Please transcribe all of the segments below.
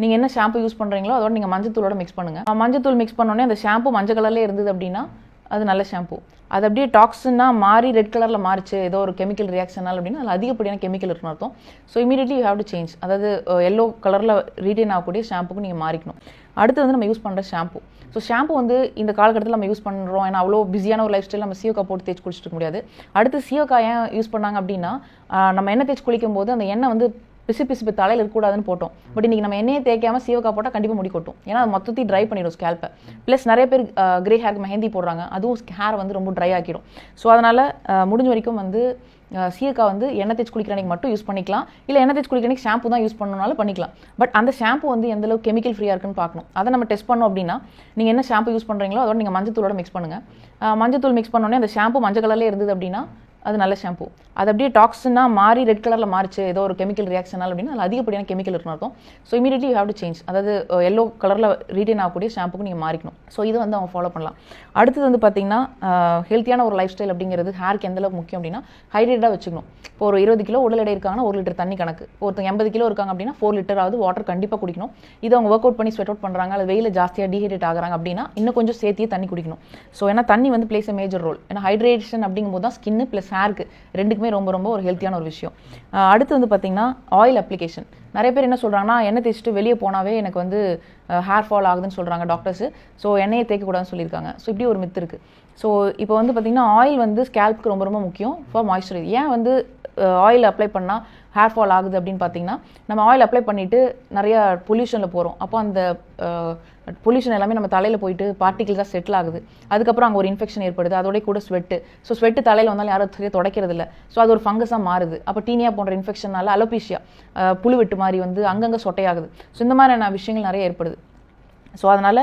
நீங்கள் என்ன shampoo use பண்ணுறீங்களோ அதோட நீங்கள் மஞ்சத்தூளோட மிக்ஸ் பண்ணுங்கள். மஞ்சத்தூள் மிக்ஸ் பண்ணோடனே அந்த ஷாம்பு மஞ்சள் கலர்லேயே இருந்தது அப்படின்னா அது நல்ல ஷாம்பு. அது அப்படியே டாக்ஸின்னா மாறி ரெட் கலரில் மாறிச்சு ஏதோ ஒரு கெமிக்கல் ரியாக்ஷனால் அப்படின்னா அதில் அதிகப்படியான கெமிக்கல் இருக்குன்னு அர்த்தம். So immediately you have to change. அதாவது எல்லோ கலரில் ரீட்டைன் ஆகக்கூடிய ஷாம்புக்கு நீங்கள் மாறிக்கணும். அடுத்து வந்து நம்ம யூஸ் பண்ணுற ஷாம்பு. ஸோ ஷாம்பு வந்து இந்த காலகட்டத்தில் நம்ம யூஸ் பண்ணுறோம். ஏன்னா அவ்வளோ பிஸியான ஒரு லைஃப் ஸ்டைல் நம்ம சீயக்காய் போட்டு தேய்ச்சி குளிச்சுட்டு இருக்க முடியாது. அடுத்து சீயக்காய் ஏன் யூஸ் பண்ணாங்க அப்படின்னா நம்ம எண்ணெய் தேய்ச்சி குளிக்கும் போது அந்த எண்ணெய் வந்து பிசு தலையில் இருக்கக்கூடாதுன்னு போட்டோம். பட் இன்றைக்கி நம்ம எண்ணெயை தேய்க்காமல் சீவக்காய் போட்டால் கண்டிப்பாக முடி கொட்டும். ஏன்னா அது மொத்தத்தையும் ட்ரை பண்ணிடும் ஸ்கேல்ப்பை. ப்ளஸ் நிறைய பேர் கிரே ஹேருக்கு மெஹந்தி போடுறாங்க, அதுவும் ஹேர் வந்து ரொம்ப ட்ரை ஆக்கிடும். ஸோ அதனால் முடிஞ்ச வரைக்கும் வந்து சீயக்காய் வந்து எண்ணெய் தேய்ச்சி குளிக்கிற அன்றைக்கி மட்டும் யூஸ் பண்ணிக்கலாம். இல்லை எண்ணெய் தேய்ச்சி குளிக்கிற அன்றைக்கி ஷாம்பு தான் யூஸ் பண்ணணும்னாலும் பண்ணிக்கலாம். பட் அந்த ஷாம்பு வந்து எந்தளவுக்கு கெமிக்கல் ஃப்ரீயாக இருக்குன்னு பார்க்கணும். அதை நம்ம டெஸ்ட் பண்ணோம் அப்படின்னா நீங்கள் என்ன ஷாம்பு யூஸ் பண்ணுறீங்களோ அதோட நீங்கள் மஞ்சத்தூளோட மிக்ஸ் பண்ணுங்கள். மஞ்சத்தூள் மிக்ஸ் பண்ணோடனே அந்த ஷாம்பு மஞ்சள் கலர்லேயே இருந்தது அப்படின்னா அது நல்ல ஷாம்பு. அது அப்படியே டாக்ஸின்னா மாறி ரெட் கலரில் மாறிச்சு ஏதோ ஒரு கெமிக்கல் ரியாக்ஷனால் அப்படின்னா அதில் அதிகப்படியான கெமிக்கல் இருக்குன்னு அர்த்தம். So immediately you have to change. அதாவது எல்லோ கலரில் ரீட்டைன் ஆகக்கூடிய ஷாம்புக்கு நீங்கள் மாறிக்கணும். ஸோ இது வந்து அவங்க ஃபாலோ பண்ணலாம். அடுத்தது வந்து பார்த்திங்கன்னா ஹெல்த்தியான ஒரு லைஃப் ஸ்டைல் அப்படிங்கிறது ஹேருக்கு எந்தளவுக்கு முக்கியம் அப்படின்னா ஹைட்ரேட்டாக வச்சுக்கணும். இப்போ ஒரு 20 கிலோ உடல் எடை இருக்காங்கன்னா 1 லிட்டர் தண்ணி கணக்கு. ஒருத்தங்க 80 கிலோ இருக்காங்க அப்படின்னா 4 லிட்டராவது வாட்டர் கண்டிப்பாக குடிக்கணும். இது அவங்க ஒர்க் அவுட் பண்ணி ஸ்வெட் அவுட் பண்ணுறாங்க, அது வெயில ஜாஸ்தியாக டீஹைட்ரேட் ஆகிறாங்க அப்படின்னா இன்னும் கொஞ்சம் சேர்த்தியே தண்ணி குடிக்கணும். ஸோ ஏன்னா தண்ணி வந்து பிளேஸ் அ மேஜர் ரோல். ஏன்னா ஹைட்ரேஷன் அப்படிங்கும்போது தான் ஸ்கின்னு ப்ளஸ் ஹேருக்கு ரெண்டுக்குமே ரொம்ப ரொம்ப ஒரு ஹெல்த்தியான ஒரு விஷயம். அடுத்து வந்து பார்த்திங்கன்னா ஆயில் அப்ளிகேஷன். நிறைய பேர் என்ன சொல்கிறாங்கன்னா எண்ணெய் தேய்ச்சிட்டு வெளியே போனாவே எனக்கு வந்து ஹேர் ஃபால் ஆகுதுன்னு சொல்கிறாங்க டாக்டர்ஸு. ஸோ எண்ணெயை தேய்க்கக்கூடாதுன்னு சொல்லியிருக்காங்க. ஸோ இப்படி ஒரு மித்து இருக்குது. ஸோ இப்போ வந்து பார்த்திங்கன்னா ஆயில் வந்து ஸ்கேல்ப்க்கு ரொம்ப ரொம்ப முக்கியம் ஃபார் மாய்ஸ்சரைஸ். ஏன் வந்து ஆயில் அப்ளை பண்ணால் ஹேர் ஃபால் ஆகுது அப்படின்னு பார்த்தீங்கன்னா நம்ம ஆயில் அப்ளை பண்ணிவிட்டு நிறையா பொல்யூஷனில் போகிறோம். அப்போ அந்த பொல்யூஷன் எல்லாமே நம்ம தலையில் போயிட்டு பார்ட்டிகிள்ஸாக செட்டில் ஆகுது. அதுக்கப்புறம் அங்கே ஒரு இன்ஃபெக்ஷன் ஏற்படுது. அதோட கூட ஸ்வெட்டு. ஸோ ஸ்வெட்டு தலையில் வந்தாலும் யாரும் சரியாக துடைக்கிறது இல்லை. ஸோ அது ஒரு ஃபங்கஸாக மாறுது. அப்போ டீனியா போன்ற இன்ஃபெக்ஷனால அலோபீஷியா புழுவெட்டு மாதிரி வந்து அங்கங்கே சொட்டையாகுது. ஸோ இந்த மாதிரியான விஷயங்கள் நிறைய ஏற்படுது. ஸோ அதனால்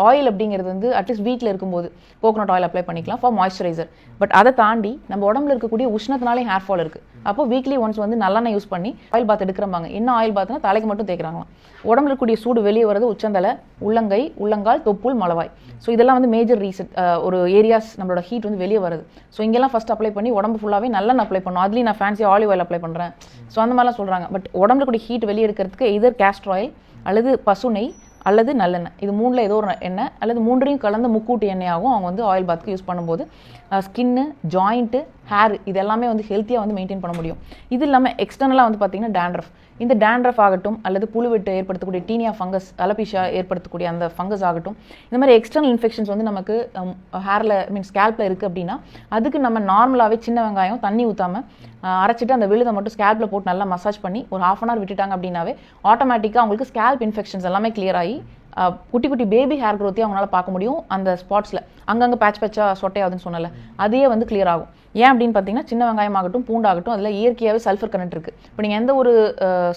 ஆயில் அப்படிங்கிறது வந்து அட்லீஸ்ட் வீட்டில் இருக்கும்போது கோகோனட் ஆயில் அப்ளை பண்ணிக்கலாம் ஃபார் மாய்ஸ்சரைசர். பட் அதை தாண்டி நம்ம உடம்புல இருக்கக்கூடிய உஷ்ணத்தினாலே ஹேர் ஃபால் இருக்குது. அப்போ வீக்லி ஒன்ஸ் வந்து நல்லெண்ணெய் யூஸ் பண்ணி ஆயில் பாத் எடுக்கிறப்பாங்க. என்ன ஆயில் பாத்னா தலைக்கு மட்டும் தேய்க்கிறாங்களாம். உடம்புல இருக்கக்கூடிய சூடு வெளியே வரது உச்சந்தலை, உள்ளங்கை, உள்ளங்கால், தொப்புள், மலவாய். ஸோ இதெல்லாம் வந்து மேஜர் ரீசன் ஒரு ஏரியாஸ் நம்மளோட ஹீட் வந்து வெளியே வருது. ஸோ இங்கெல்லாம் ஃபஸ்ட் அப்ளை பண்ணி உடம்பு ஃபுல்லாகவே நல்லெண்ணெய் அப்ளை பண்ணணும். அதுலேயும் நான் ஃபேன்சி ஆலிவ் ஆயில் அப்ளை பண்ணுறேன். ஸோ அந்த மாதிரிலாம் சொல்கிறாங்க. பட் உடம்புல கூடிய ஹீட் வெளியே எடுக்கிறதுக்கு எதர் கேஸ்டர் ஆயில் அல்லது பசு நெய் அல்லது நல்லெண்ணெய், இது மூணில் ஏதோ ஒரு எண்ணெய் அல்லது மூன்றையும் கலந்த முக்கூட்டு எண்ணெயாகவும் அவங்க வந்து ஆயில் பாத்துக்கு யூஸ் பண்ணும்போது ஸ்கின்னு, ஜாயிண்ட்டு, ஹேர் இது எல்லாமே வந்து ஹெல்த்தியாக வந்து மெயின்டைன் பண்ண முடியும். இது இல்லாமல் எக்ஸ்டர்னலாக வந்து பார்த்திங்கன்னா டேண்ட்ரஃப். இந்த டேண்ட்ரஃப் ஆகட்டும் அல்லது புழுவெட்டு ஏற்படுத்தக்கூடிய டீனியா ஃபங்கஸ், அலோபீஷியா ஏற்படுத்தக்கூடிய அந்த ஃபங்கஸ் ஆகட்டும், இந்த மாதிரி எக்ஸ்டர்னல் இன்ஃபெக்ஷன்ஸ் வந்து நமக்கு ஹேரில் ஸ்கேல்ப்பில் இருக்குது அப்படின்னா அதுக்கு நம்ம நார்மலாகவே சின்ன வெங்காயம் தண்ணி ஊற்றாமல் அரைச்சிட்டு அந்த விழுதை மட்டும் ஸ்கேல்ப்பில் போட்டு நல்லா மசாஜ் பண்ணி ஒரு ½ hour விட்டுட்டாங்க அப்படின்னாவே ஆட்டோமேட்டிக்காக அவங்களுக்கு ஸ்கேல்ப் இன்ஃபெக்ஷன்ஸ் எல்லாமே கிளியர் ஆகி குட்டி குட்டி பேபி ஹேர் க்ரோத்தையும் அவங்களால பார்க்க முடியும். அந்த ஸ்பாட்ஸில் அங்கங்கே பேட்சாக சொட்டையாகுதுன்னு சொன்னல அதையே வந்து கிளியர் ஆகும். ஏன் அப்படின்னு பார்த்தீங்கன்னா சின்ன வெங்காயமாகட்டும் பூண்டாகட்டும் அதில் இயற்கையாகவே சல்ஃபர் கண்டென்ட் இருக்குது. இப்போ நீங்கள் எந்த ஒரு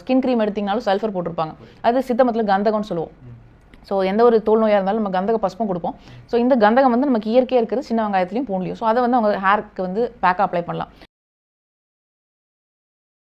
ஸ்கின் க்ரீம் எடுத்திங்கனாலும் சல்ஃபர் போட்டிருப்பாங்க. அது சித்தமத்தில் கந்தகம்னு சொல்லுவோம். ஸோ எந்த ஒரு தோல் நோயாக இருந்தாலும் நம்ம கந்தக பஸ்பம் கொடுப்போம். ஸோ இந்த கந்தகம் வந்து நமக்கு இயற்கையாக இருக்கிறது சின்ன வெங்காயத்துலையும் பூண்லையும். ஸோ அதை வந்து அவங்க ஹேருக்கு வந்து பேக்காக அப்ளை பண்ணலாம்.